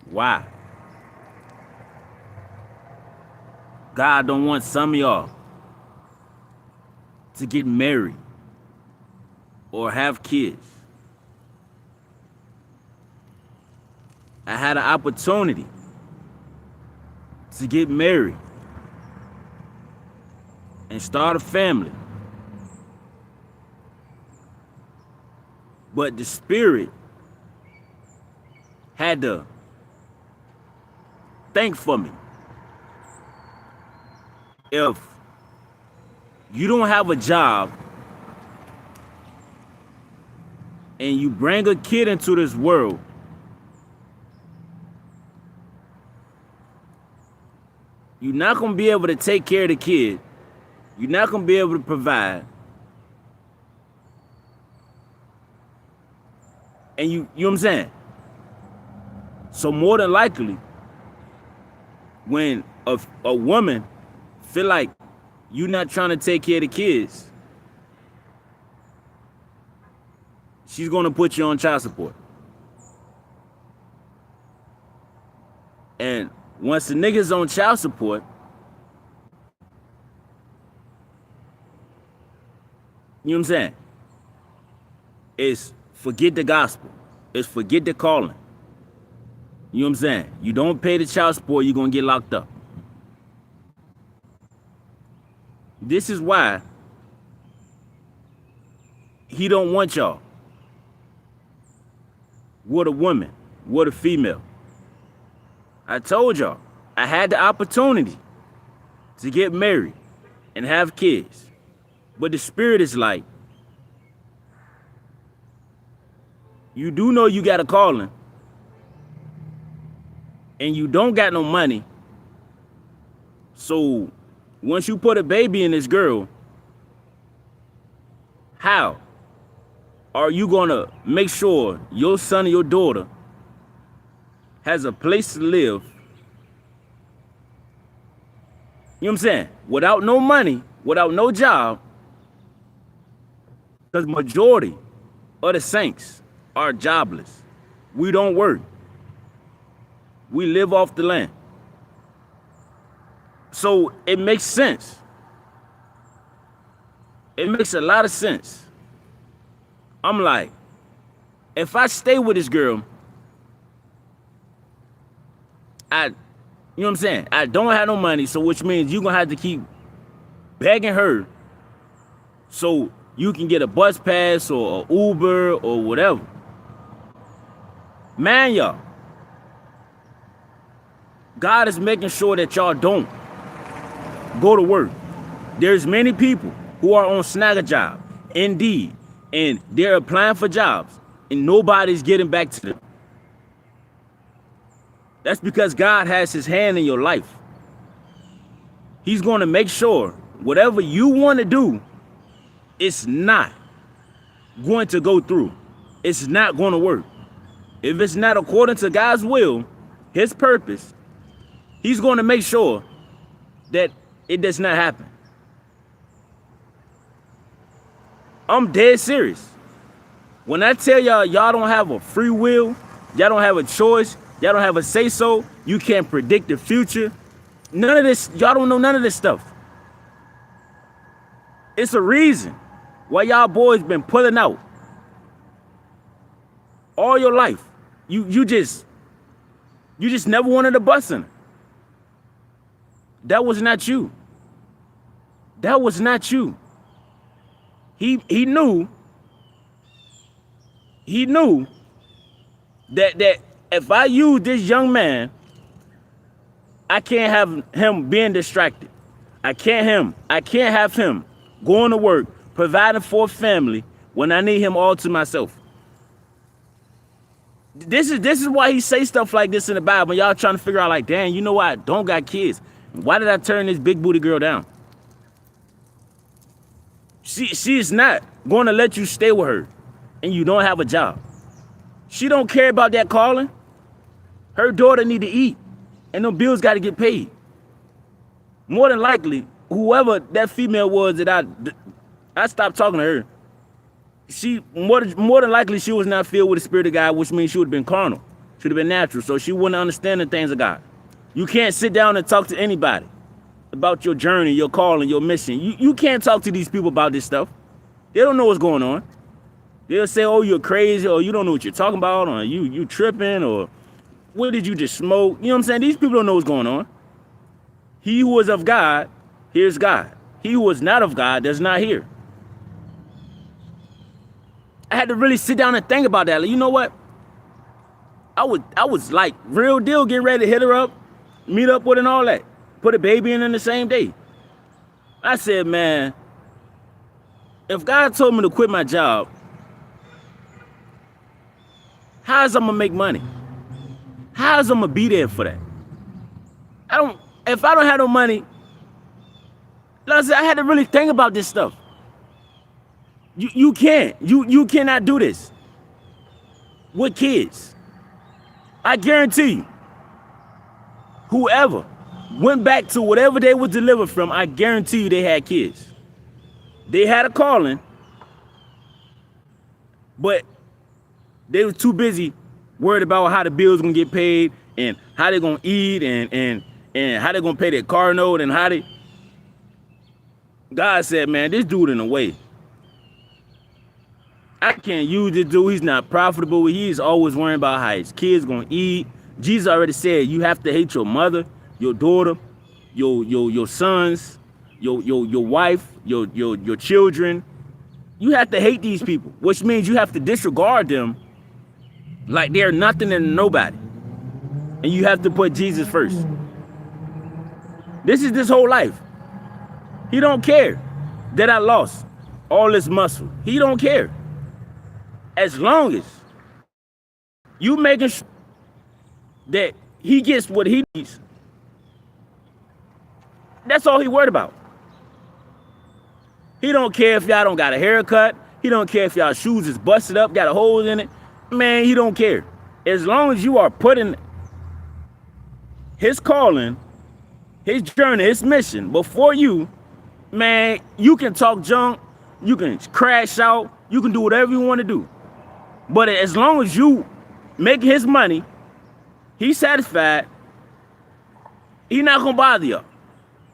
Why? God don't want some of y'all to get married or have kids. I had an opportunity to get married and start a family. But the spirit had to think for me. If you don't have a job and you bring a kid into this world, you're not going to be able to take care of the kid. You're not going to be able to provide. And you know what I'm saying? So more than likely, when a woman feel like you're not trying to take care of the kids, she's going to put you on child support. And once the nigga's on child support, you know what I'm saying? It's forget the gospel. It's forget the calling. You know what I'm saying? You don't pay the child support, you're going to get locked up. This is why he don't want y'all with a woman, with a female. I told y'all, I had the opportunity to get married and have kids. But the spirit is like, you do know you got a calling and you don't got no money. So once you put a baby in this girl, how are you gonna make sure your son or your daughter has a place to live? You know what I'm saying? Without no money, without no job, because majority of the saints are jobless. We don't work. We live off the land. So it makes sense. It makes a lot of sense. I'm like, if I stay with this girl, you know what I'm saying? I don't have no money, so which means you're gonna have to keep begging her so you can get a bus pass or an Uber or whatever. Man, y'all, God is making sure that y'all don't go to work. There's many people who are on Snagger job, Indeed, and they're applying for jobs, and nobody's getting back to them. That's because God has his hand in your life. He's going to make sure whatever you want to do, it's not going to go through. It's not going to work. If it's not according to God's will, his purpose, he's going to make sure that it does not happen. I'm dead serious. When I tell y'all, y'all don't have a free will, y'all don't have a choice, y'all don't have a say-so, you can't predict the future. None of this, y'all don't know none of this stuff. It's a reason why y'all boys been pulling out all your life. You just never wanted a bus in it. That was not you. That was not you. He knew that if I use this young man, I can't have him being distracted. I can't have him going to work, providing for a family when I need him all to myself. This is why he say stuff like this in the Bible. Y'all trying to figure out like, damn, you know what? I don't got kids. Why did I turn this big booty girl down? She's not going to let you stay with her and you don't have a job. She don't care about that calling. Her daughter need to eat and them bills got to get paid. More than likely, whoever that female was that I stopped talking to her, she more than likely she was not filled with the Spirit of God, which means she would have been carnal. Should have been natural, so she wouldn't understand the things of God. You can't sit down and talk to anybody about your journey, your calling, your mission. You can't talk to these people about this stuff. They don't know what's going on. They'll say, oh, you're crazy, or you don't know what you're talking about, or you tripping, or what did you just smoke? You know what I'm saying? These people don't know what's going on. He who is of God, hears God. He who is not of God does not hear. I had to really sit down and think about that. Like, you know what? I was like real deal getting ready to hit her up, meet up with her and all that. Put a baby in the same day. I said, man, if God told me to quit my job, how's I'm gonna make money? How's I'm gonna be there for that? If I don't have no money, like I said, I had to really think about this stuff. You cannot do this with kids. I guarantee you, whoever went back to whatever they were delivered from, I guarantee you they had kids. They had a calling, but they were too busy worried about how the bills gonna get paid and how they gonna eat and how they gonna pay their car note and how they. God said, man, this dude in a way. I can't use this dude. He's not profitable. He's always worrying about how his kids gonna eat. Jesus already said you have to hate your mother, your daughter, your sons, your wife, your children. You have to hate these people, which means you have to disregard them like they're nothing and nobody. And you have to put Jesus first. This is this whole life. He don't care that I lost all this muscle. He don't care. As long as you making sure that he gets what he needs, that's all he worried about. He don't care if y'all don't got a haircut. He don't care if y'all shoes is busted up, got a hole in it. Man, he don't care. As long as you are putting his calling, his journey, his mission before you, man, you can talk junk, you can crash out, you can do whatever you want to do. But as long as you make his money, he's satisfied, he's not going to bother y'all.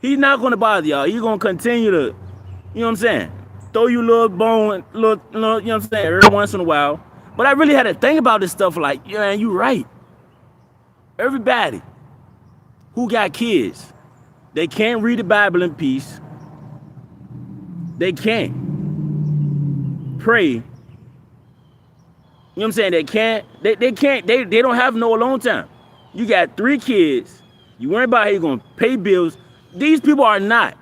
He's not going to bother y'all. He's going to continue to, you know what I'm saying, throw you a little bone, little, you know what I'm saying, every once in a while. But I really had to think about this stuff like, yeah, man, you right. Everybody who got kids, they can't read the Bible in peace. They can't pray. You know what I'm saying? They can't, they don't have no alone time. You got 3 kids. You worry about how you're going to pay bills. These people are not.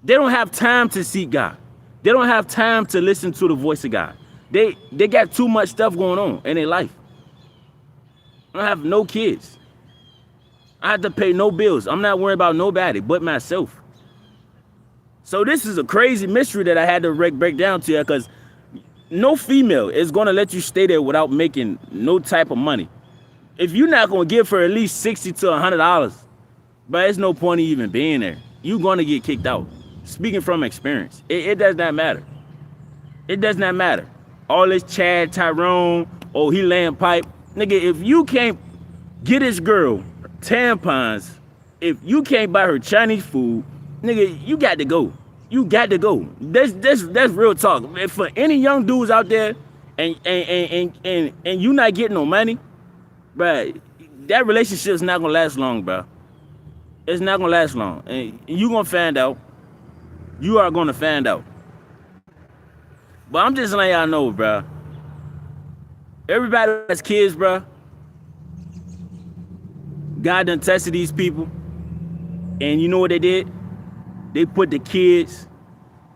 They don't have time to seek God. They don't have time to listen to the voice of God. They got too much stuff going on in their life. I don't have no kids. I have to pay no bills. I'm not worried about nobody but myself. So this is a crazy mystery that I had to break down to you, because no female is going to let you stay there without making no type of money. If you're not going to give her at least $60 to $100, but there's no point in even being there. You're going to get kicked out. Speaking from experience, it does not matter. It does not matter. All this Chad, Tyrone, oh, he laying pipe. Nigga, if you can't get this girl tampons, if you can't buy her Chinese food, nigga, you got to go. You got to go. That's real talk. If for any young dudes out there and you not getting no money, bruh, that relationship's not gonna last long, bro. It's not gonna last long. And you gonna find out. You are gonna find out. But I'm just letting y'all know, bro. Everybody has kids, bro. God done tested these people. And you know what they did? They put the kids,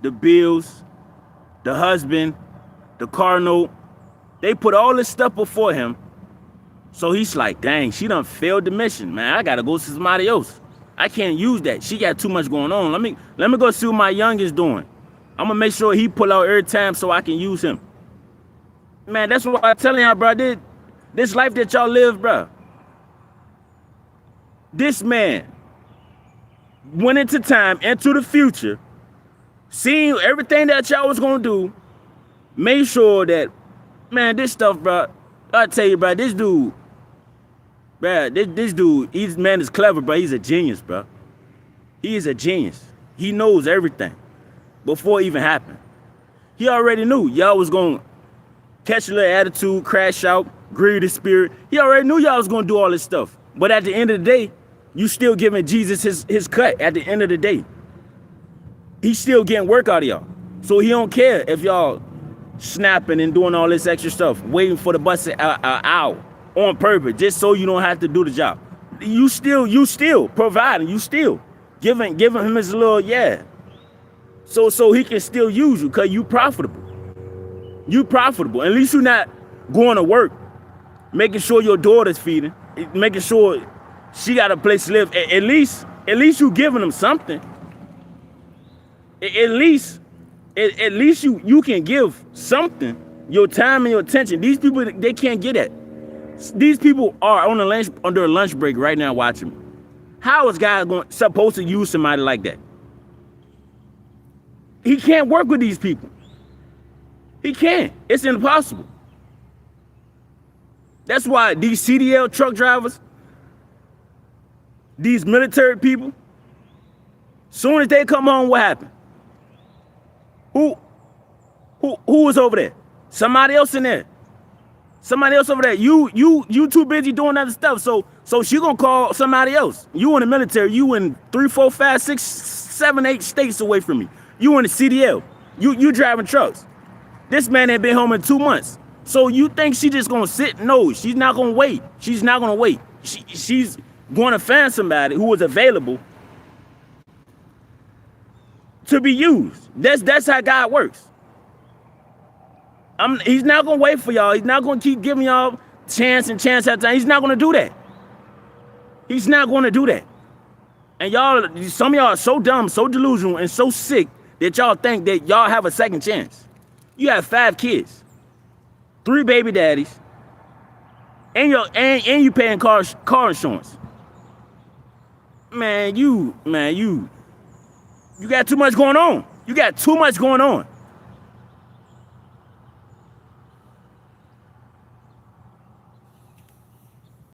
the bills, the husband, the car note. They put all this stuff before him. So he's like, dang, she done failed the mission, man. I gotta go see somebody else. I can't use that. She got too much going on. Let me go see what my youngest doing. I'm gonna make sure he pull out every time so I can use him. Man, that's what I'm telling y'all, bro. This life that y'all live, bro. This man went into time, into the future, seeing everything that y'all was gonna do, made sure that, man, this stuff, bro, I tell you, bro, this dude, Bruh, this dude, he's man is clever, bro. He's a genius, bro. He is a genius. He knows everything before it even happened. He already knew y'all was gonna catch a little attitude, crash out, grieve the spirit. He already knew y'all was gonna do all this stuff. But at the end of the day, you still giving Jesus his cut at the end of the day. He's still getting work out of y'all. So he don't care if y'all snapping and doing all this extra stuff, waiting for the bus out on purpose, just so you don't have to do the job. You still providing, you still giving him his little so he can still use you because you profitable. You profitable. At least you're not going to work, making sure your daughter's feeding, making sure she got a place to live. At least you giving them something. At least you can give something, your time and your attention. These people, they can't get that. These people are on under a lunch break right now watching me. How is God supposed to use somebody like that? He can't work with these people. He can't. It's impossible. That's why these CDL truck drivers, these military people, soon as they come home, what happened? Who was over there? Somebody else in there. Somebody else over there. You too busy doing other stuff. So she gonna call somebody else. You in the military. You in 3, 4, 5, 6, 7, 8 states away from me. You in the CDL. You driving trucks. This man ain't been home in 2 months. So you think she just gonna sit? No, she's not gonna wait. She's not gonna wait. She's gonna find somebody who is available to be used. That's how God works. He's not gonna wait for y'all. He's not gonna keep giving y'all chance and chance after time. He's not gonna do that. He's not gonna do that. And y'all, some of y'all are so dumb, so delusional, and so sick that y'all think that y'all have a second chance. You have 5 kids, 3 baby daddies, and you paying car insurance. Man, you got too much going on. You got too much going on.